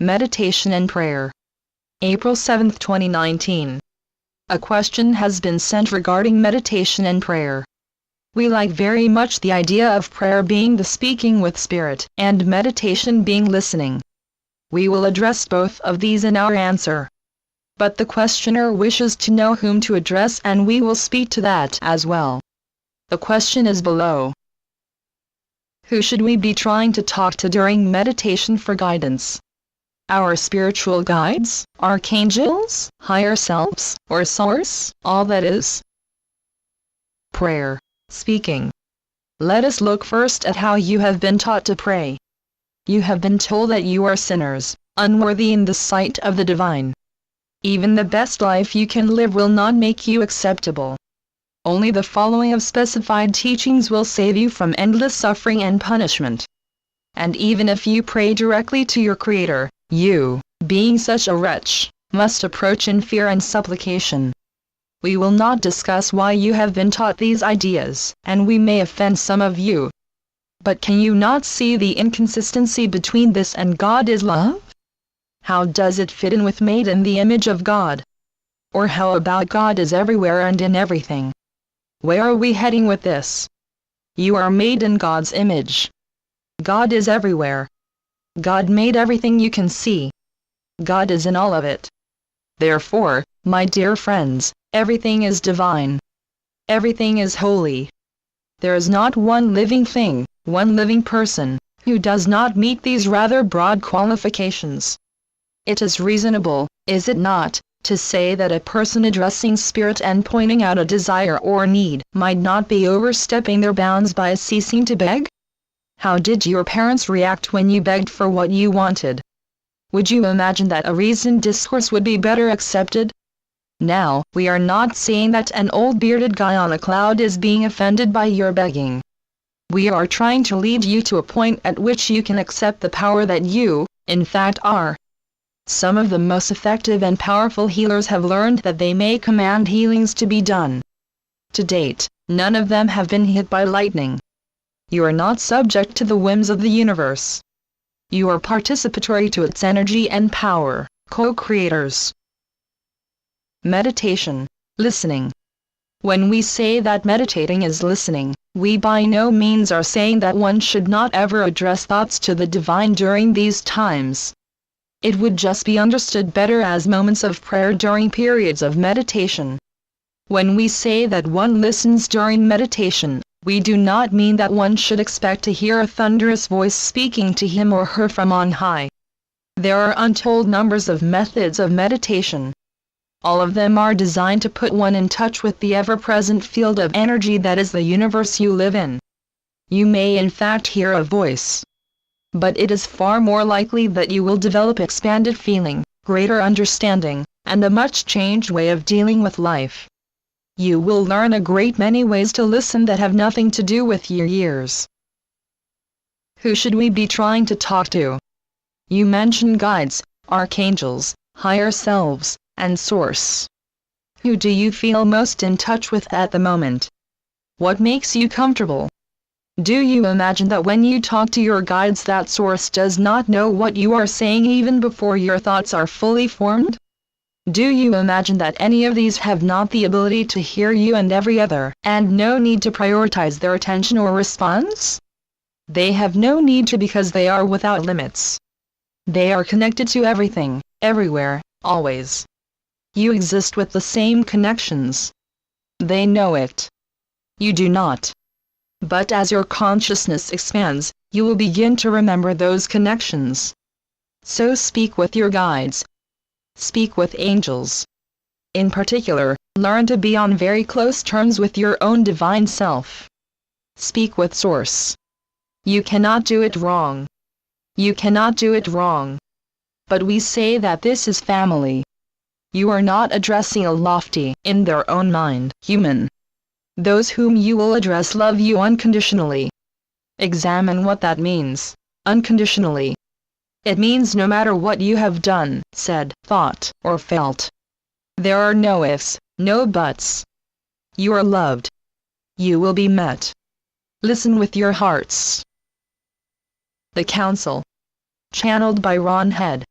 Meditation and Prayer. April 7, 2019. A question has been sent regarding meditation and prayer. We like very much the idea of prayer being the speaking with spirit and meditation being listening. We will address both of these in our answer. But the questioner wishes to know whom to address, and we will speak to that as well. The question is below. Who should we be trying to talk to during meditation for guidance? Our spiritual guides, archangels, higher selves, or source, all that is? Prayer. Speaking. Let us look first at how you have been taught to pray. You have been told that you are sinners, unworthy in the sight of the divine. Even the best life you can live will not make you acceptable. Only the following of specified teachings will save you from endless suffering and punishment. And even if you pray directly to your Creator, you, being such a wretch, must approach in fear and supplication. We will not discuss why you have been taught these ideas, and we may offend some of you. But can you not see the inconsistency between this and God is love? How does it fit in with made in the image of God? Or how about God is everywhere and in everything? Where are we heading with this? You are made in God's image. God is everywhere. God made everything you can see. God is in all of it. Therefore, my dear friends, everything is divine. Everything is holy. There is not one living thing, one living person, who does not meet these rather broad qualifications. It is reasonable, is it not, to say that a person addressing spirit and pointing out a desire or need might not be overstepping their bounds by ceasing to beg? How did your parents react when you begged for what you wanted? Would you imagine that a reasoned discourse would be better accepted? Now, we are not saying that an old bearded guy on a cloud is being offended by your begging. We are trying to lead you to a point at which you can accept the power that you, in fact, are. Some of the most effective and powerful healers have learned that they may command healings to be done. To date, none of them have been hit by lightning. You are not subject to the whims of the universe. You are participatory to its energy and power, co-creators. Meditation, listening. When we say that meditating is listening, we by no means are saying that one should not ever address thoughts to the divine during these times. It would just be understood better as moments of prayer during periods of meditation. When we say that one listens during meditation, we do not mean that one should expect to hear a thunderous voice speaking to him or her from on high. There are untold numbers of methods of meditation. All of them are designed to put one in touch with the ever-present field of energy that is the universe you live in. You may in fact hear a voice. But it is far more likely that you will develop expanded feeling, greater understanding, and a much changed way of dealing with life. You will learn a great many ways to listen that have nothing to do with your ears. Who should we be trying to talk to? You mentioned guides, archangels, higher selves, and source. Who do you feel most in touch with at the moment? What makes you comfortable? Do you imagine that when you talk to your guides that source does not know what you are saying even before your thoughts are fully formed? Do you imagine that any of these have not the ability to hear you and every other, and no need to prioritize their attention or response? They have no need to because they are without limits. They are connected to everything, everywhere, always. You exist with the same connections. They know it. You do not. But as your consciousness expands, you will begin to remember those connections. So speak with your guides. Speak with angels. In particular, learn to be on very close terms with your own divine self. Speak with Source. You cannot do it wrong. You cannot do it wrong. But we say that this is family. You are not addressing a lofty, in their own mind, human. Those whom you will address love you unconditionally. Examine what that means, unconditionally. It means no matter what you have done, said, thought, or felt. There are no ifs, no buts. You are loved. You will be met. Listen with your hearts. The Council. Channeled by Ron Head.